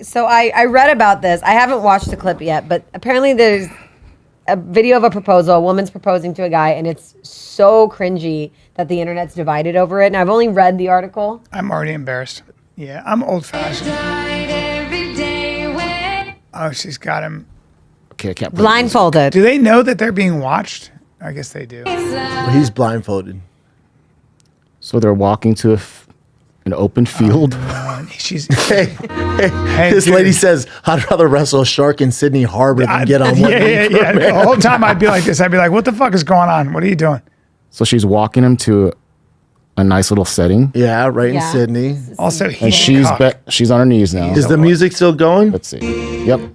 So I read about this. I haven't watched the clip yet, but apparently there's a video of a proposal. A woman's proposing to a guy, and it's so cringy that the internet's divided over it. And I've only read the article. I'm already embarrassed. Yeah, I'm old-fashioned. Oh, she's got him. Okay, I can't. Blindfolded. Do they know that they're being watched? I guess they do. Well, he's blindfolded. So they're walking to an open field. She's Hey, this dude. lady says, I'd rather wrestle a shark in Sydney Harbor than get on one. Yeah. The whole time I'd be like this. I'd be like, what the fuck is going on? What are you doing? So she's walking him to a nice little setting. Yeah, right in Yeah. Sydney. Also, And he's she's on her knees now. Is the music still going? Let's see. Yep.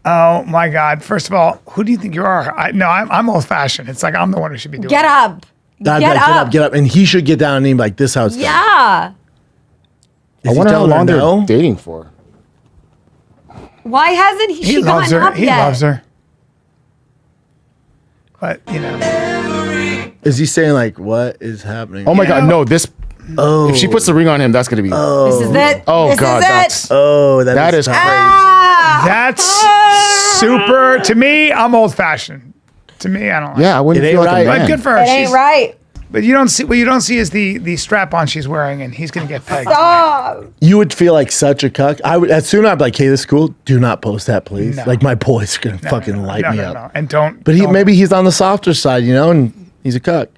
Oh my God! First of all, who do you think you are? I'm old-fashioned. It's like I'm the one who should be doing. Get up. I'd be Get like, up. get up. And he should get down and be like, this how it's done. Yeah. Is I he wonder how telling her long they're no? dating for. Why hasn't He she loves gotten her. up He yet? loves her. But you know, Is he saying like, what is happening? Oh my God, no! This. Oh. If she puts the ring on him, that's gonna be. This is it. Oh This God, is it. that's Oh, that is crazy. Ah! that's super. To me, I'm old-fashioned. To me, I don't. Like Yeah, I wouldn't It feel ain't like right. a man. But good for her. It ain't She's- right. But you don't see what you don't see is the strap on she's wearing, and he's gonna get pegged. Stop. You would feel like such a cuck. I would, as soon as I'd be like, hey, this is cool. Do not post that, please. No. Like my boy's going to fucking light me up. No. And don't. But don't. maybe he's on the softer side, you know, and he's a cuck.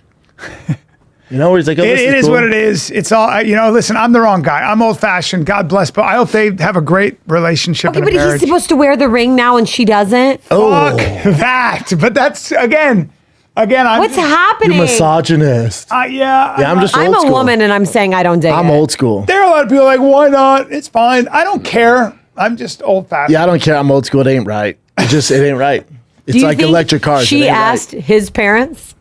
You know, where he's like, oh, It this is cool. what it is. It's all, you know, listen, I'm the wrong guy. I'm old fashioned. God bless. But I hope they have a great relationship Okay, and but a he's marriage. supposed to wear the ring now and she doesn't. Oh, Fuck that. But that's, again, I'm What's just, happening? you're misogynist. yeah. Yeah, I'm just I'm old a school. woman and I'm saying I don't dig I'm it. old school. There are a lot of people like, why not? It's fine. I don't care. I'm just old fashioned. Yeah, I don't care. I'm old school. It ain't right. It ain't right. Do It's you like think electric cars. It She ain't right. asked his parents.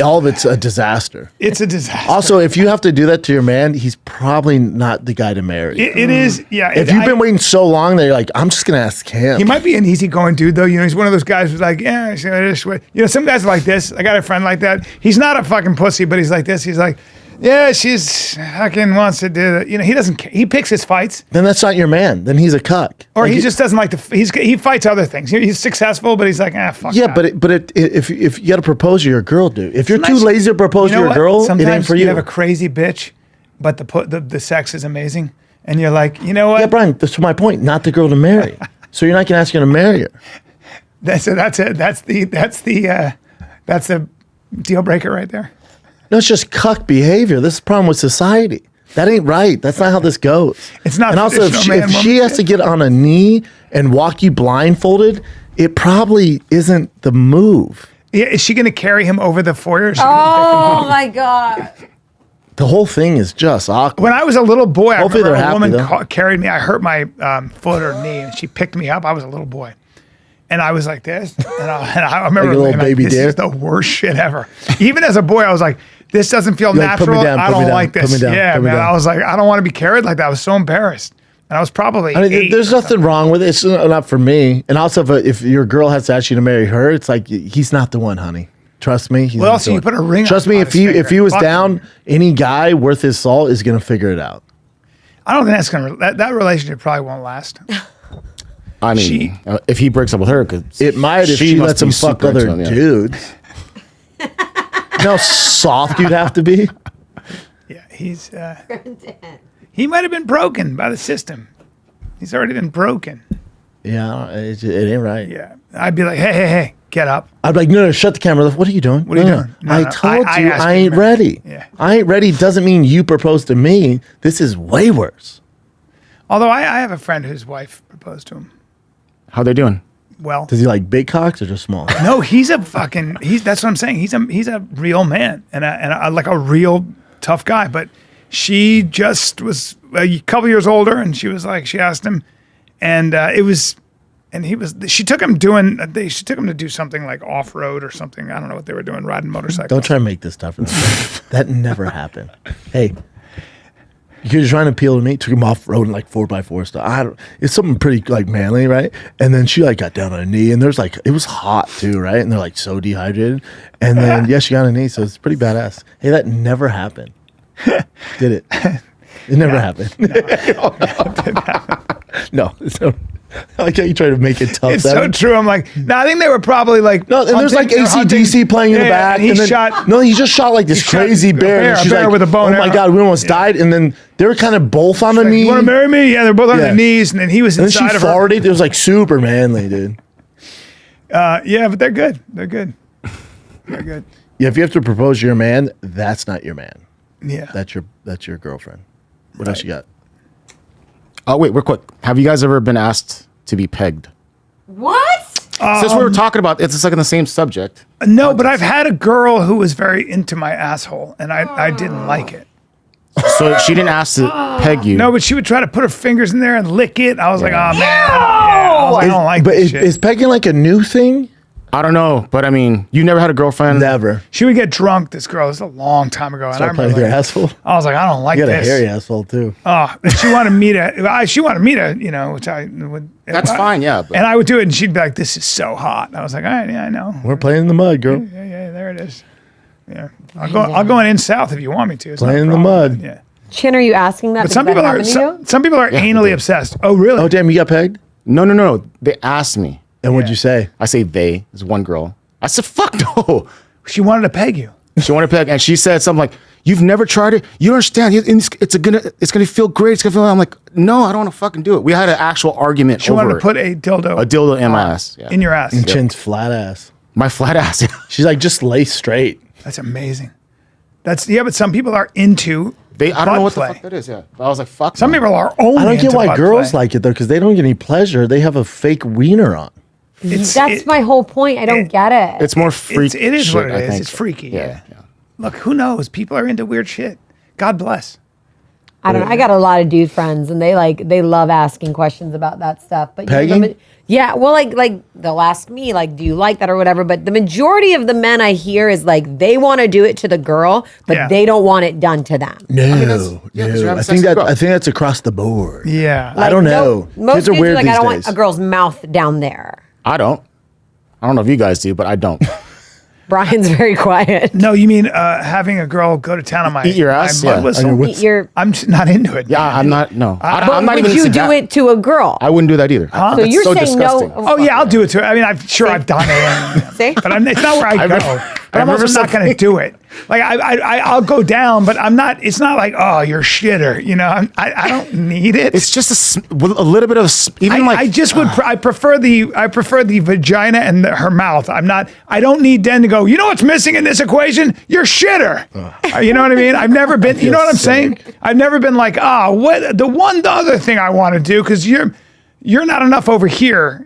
All of it's a disaster. It's a disaster. Also, if you have to do that to your man, he's probably not the guy to marry. It is, yeah. If you've been waiting so long that you're like, I'm just going to ask him. He might be an easygoing dude, though. You know, he's one of those guys who's like, yeah, this way. You know, some guys are like this. I got a friend like that. He's not a fucking pussy, but he's like this. He's like, yeah, she's fucking wants to do it. You know, he doesn't care. He picks his fights. Then that's not your man. Then he's a cuck. Or Like, he just doesn't like to, he fights other things. He's successful, but he's like, fuck Yeah, that. if you got to propose to your girl, dude. If you're too Sometimes- lazy to propose You to know your what? girl, it Sometimes ain't for you. have a crazy bitch, but the sex is amazing. And you're like, you know what? Yeah, Brian, that's my point. Not the girl to marry. So you're not going to ask her to marry her. That's it. That's the deal breaker right there. No, it's just cuck behavior. This is the problem with society. That ain't right. That's not how this goes. It's not And also, if traditional if man-woman she has shit. to get on a knee and walk you blindfolded, it probably isn't the move. Yeah, is she going to carry him over the foyer? Is she gonna Oh my God. The whole thing is just awkward. When I was a little boy, I Hopefully remember they're a woman happy, though. carried me. I hurt my foot or knee, and she picked me up. I was a little boy, and I was like this, and I remember Like a little being baby this deer? is the worst shit ever. Even as a boy, I was like, this doesn't feel You're like, put me natural. down, I put me don't down, like put this. me down, Yeah, put me man. down. I was like, I don't want to be carried like that. I was so embarrassed, and I was probably. I mean, 8 there's or nothing wrong with it. It's not for me. And also, if your girl has to ask you to marry her, it's like, he's not the one, honey. Trust me. He's Well, not also, the you one. put a ring Trust on me, his if he finger. was Fuck down, him. any guy worth his salt is going to figure it out. I don't think that's gonna. That relationship probably won't last. I mean, She- if he breaks up with her, because It might if she lets him fuck other dudes. You know how soft you'd have to be? Yeah, he's. He might have been broken by the system. He's already been broken. Yeah, it ain't right. Yeah, I'd be like, hey, get up. I'd be like, no, shut the camera. What are you doing? What are you doing? No, I no, told I you asked I you to ain't marry. ready. Yeah. I ain't ready doesn't mean you proposed to me. This is way worse. Although I have a friend whose wife proposed to him. how they doing? Well, Does he like big cocks or just small? no, he's a fucking. That's what I'm saying. He's a real man and like a real tough guy. But she just was a couple years older, and she was like, she asked him, and it was. And she took him to do something like off road or something. I don't know what they were doing, riding motorcycles. Don't try to make this tougher than that. That never happened. Hey, you're trying to appeal to me. Took him off road in like 4x4 stuff. It's something pretty like manly, right? And then she like got down on her knee, and there's like it was hot too, right? And they're like so dehydrated. And then she got on her knee, so it's pretty badass. Hey, that never happened. Did it? It never happened. No, it's no. I like how you try to make it tough. It's so true. I'm like, no, I think they were probably like No, and there's like AC/DC playing in the back. And he then, shot. No, he just shot like this shot crazy a bear. And she's bear like, with a bow oh and my arrow. God, we almost died. And then they were kind of both on the Like, knee. you want to marry me? Yeah, they're both on Yeah. their knees, and then he was And then she inside of her. farted. It was like super manly, dude. Yeah, but they're good. They're good. They're good. Yeah, if you have to propose to your man, that's not your man. Yeah. That's your girlfriend. What else you got? Oh wait, real quick. Have you guys ever been asked to be pegged? What? Since we were talking about it's like in the same subject. No, but I've had a girl who was very into my asshole, and I didn't like it. So she didn't ask to peg you. No, but she would try to put her fingers in there and lick it. I was like, oh man, I don't like But this is, shit. is pegging like a new thing? I don't know, but I mean, you never had a girlfriend. Never. She would get drunk. This girl, this was a long time ago, and I Start remember playing with your like, asshole. I was like, I don't like You got a this. hairy asshole too. Oh, and she wanted me to, you know, which I would. That's fine, yeah. But And I would do it, and she'd be like, "This is so hot." And I was like, "All right, yeah, I know. We're playing in the mud, girl. Yeah, there it is. Yeah, I'll go in south if you want me to. It's not a Playing in the problem. mud. Yeah, Chin, are you asking that? but some because people that are happened to you? some people are Yeah, they anally do. obsessed. Oh, really? Oh damn, you got pegged? no. They asked me. And what'd you say? I say they. There's one girl. I said, fuck no. She wanted to peg you. She wanted to peg, and she said something like, "You've never tried it. You don't understand. It's gonna feel great. It's gonna feel." I'm like, "No, I don't want to fucking do it." We had an actual argument. She over wanted to it. put a dildo, a dildo in my ass. Yeah. in your ass. And Chin's flat ass. My flat ass. She's like, just lay straight. That's amazing. But some people are into. I don't know butt what play. the fuck that is. Yeah, but I was like, "Fuck." Some no. people are only. I don't get into why butt girls play. like it though, because they don't get any pleasure. They have a fake wiener on. That's my whole point. I don't get it. It's more freak. It is shit, what it I is. think. It's freaky. Yeah. Yeah. Look, who knows? People are into weird shit. God bless. I don't know. I got a lot of dude friends, and they love asking questions about that stuff. But Pegging? yeah, well, like they'll ask me, like, do you like that or whatever. But the majority of the men I hear is like they want to do it to the girl, but Yeah. they don't want it done to them. No, that's- yeah, 'cause you're having I sex think with a that girl. I think that's across the board. Yeah. I don't know. Most Kids are dudes weird like, these I don't days. want a girl's mouth down there. I don't know if you guys do, but I don't. Brian's very quiet. No, you mean having a girl go to town on my Eat your ass? my mud Yeah. whistle? On your Eat your, I'm just not into it. Yeah, I'm not. No, but I'm not would even. you into do that. it to a girl? I wouldn't do that either. So That's you're so saying disgusting. no? Oh yeah, I'll do it too. I mean, I've done it. See? But it's not where I go. But I'm I've also never not said- going to do it. Like I'll go down, but I'm not. It's not like, oh, you're shitter. You know, I don't need it. It's just with a little bit of even like I just would. I prefer the vagina and her mouth. I don't need Den to go. You know what's missing in this equation? Your shitter. You know what I mean? I've never been. You know what I'm saying? I've never been like, what the other thing I want to do because you're not enough over here.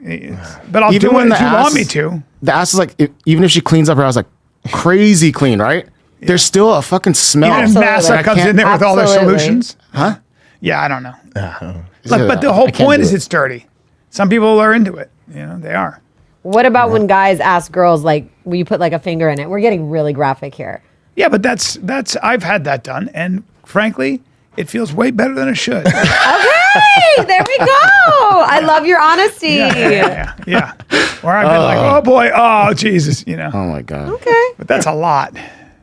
But I'll even do it when if the you ass, want me to. The ass is like even if she cleans up her house like crazy clean, right? There's still a fucking smell. Even Absolutely. NASA That I comes in can't- there with all their Absolutely. solutions. Huh? Yeah, I don't know. Is Look, it- but the whole I can't point do is it. it's dirty. Some people are into it. You know, they are. What about when guys ask girls, like, will you put like a finger in it? We're getting really graphic here. Yeah, but that's I've had that done, and frankly, it feels way better than it should. Okay, there we go. I love your honesty. Yeah. Or I've been like, oh boy, oh Jesus, you know. Oh my god. Okay. But that's a lot.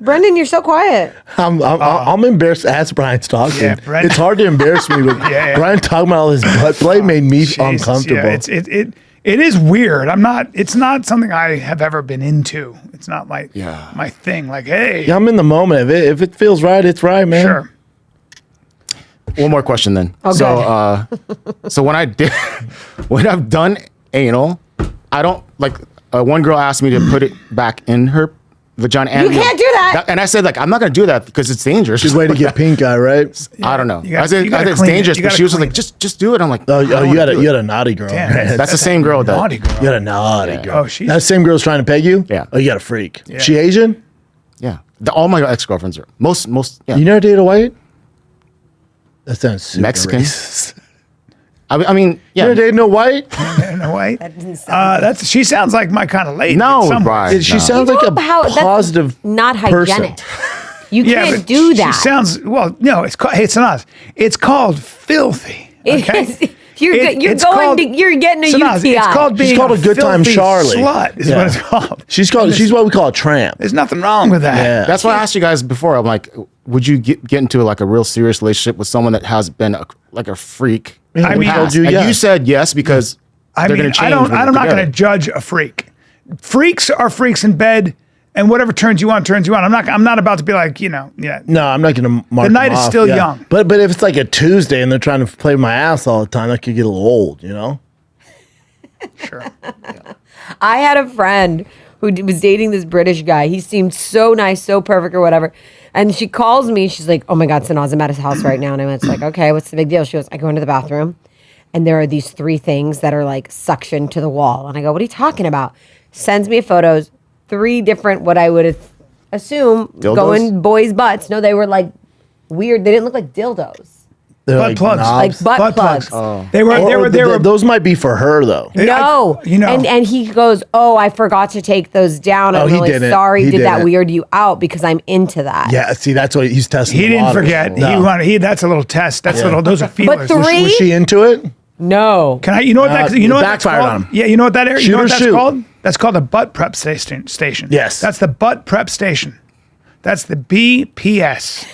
Brendan, you're so quiet. I'm embarrassed as Brian's talking. Yeah, Brendan- It's hard to embarrass me, but Yeah. Brian talking about all his butt play made me Jesus, uncomfortable. Yeah, it is weird. It's not something I have ever been into. It's not like my thing. Like, hey, Yeah, I'm in the moment. If it feels right, it's right, man. sure. One more question then. Oh, so when when I've done anal, I don't like. One girl asked me to put it back in her vagina. And You can't do that. And I said like I'm not gonna do that because it's dangerous. She's way to get pink eye, right? I don't know. You gotta- I said you gotta it's clean it. dangerous, You but gotta she was clean like, it. just do it. I'm like, Oh, I don't you wanna do got it. a naughty girl. Damn, man. That's the same girl that. Naughty girl. You got a naughty girl. Oh, she's that same girl's trying to peg you. Yeah. Oh, you got a freak. Yeah. She Asian? Yeah. All my ex girlfriends are most. Yeah. You never dated a white? That sounds super Mexican? racist. I mean, You yeah. never dated no white? in a way. That doesn't sound She sounds like my kind of lady. No, in some Brian. ways. She No. sounds like a that's positive not person. hygienic. You Yeah, can't but do that. She sounds no. It's not. It's called filthy. Okay. You're you're getting a Sanaz, UTI. It's called being She's called a good time filthy Charlie. Slut is Yeah. what it's called. She's what we call a tramp. There's nothing wrong with that. Yeah. That's why I asked you guys before. I'm like, would you get into like a real serious relationship with someone that has been like a freak? I in the mean, past? you And yes. you said yes because I they're mean, going to change. I'm not going to judge a freak. Freaks are freaks in bed, and whatever turns you on, turns you on. I'm not about to be like, yeah. No, I'm not going to mark The night them is off, still young. But if it's like a Tuesday and they're trying to play my ass all the time, that could get a little old, you know? Sure. I had a friend who was dating this British guy. He seemed so nice, so perfect, or whatever. And she calls me. She's like, "Oh my God, Sanaz, I'm at his house right now." And I went, "Like, okay, what's the big deal?" She goes, "I go into the bathroom, and there are these 3 things that are like suctioned to the wall." And I go, "What are you talking about?" Sends me photos, 3 different what I would assume Dildos? going boys' butts. No, they were like weird. They didn't look like dildos, They're Butt plugs. knobs. like butt plugs. They were. Those might be for her, though. No, and he goes, "Oh, I forgot to take those down. I'm Oh, he really didn't. sorry. He Did that didn't. weird you out because I'm into that." Yeah, see, that's what he's testing. He the didn't waters. forget. No. That's a little test. That's little. Those are feelers. But 3? Was she into it? No. Can I? You know what that? You know it what that's backfired called? on him. Yeah. You know what that area? You Shoot know or what that's shoot. called? That's called a butt prep station. Yes. That's the butt prep station. That's the BPS.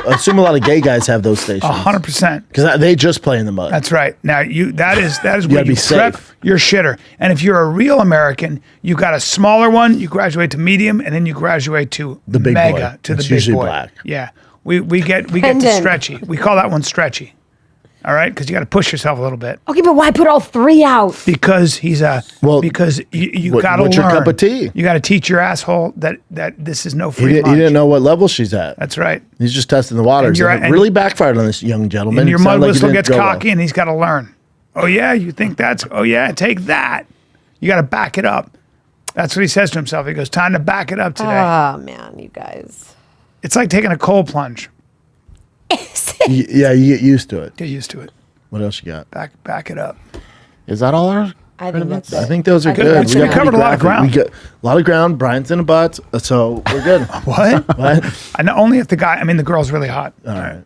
Assume a lot of gay guys have those stations. 100%. Because they just play in the mud. That's right. Now that is where gotta you be prep safe. your shitter. And if you're a real American, you got a smaller one, you graduate to medium, and then you graduate to The big mega boy. to the It's big usually boy. black. Yeah. We get to Pendant. stretchy. We call that one stretchy. All right, because you got to push yourself a little bit. Okay, but why put all 3 out? Because because you got to learn. what's your cup of tea? You got to teach your asshole that this is no He, free did, lunch. he didn't know what level she's at. That's right. He's just testing the waters. you're- And it and- really backfired on this young gentleman. And your It mud sounded like it whistle didn't gets go well. cocky, and he's got to learn. Oh yeah, you think that's? Oh yeah, take that. You got to back it up. That's what he says to himself. He goes, "Time to back it up today." Oh man, you guys. It's like taking a cold plunge. Yeah, you get used to it. Get used to it. What else you got? Back it up. Is that all our? I think that's I think those are I think good. that's We enough. got covered a lot of pretty graphic. ground. We got a lot of ground. Brian's in a butt, so we're good. What? What? I know only if the guy. I mean, the girl's really hot. All right.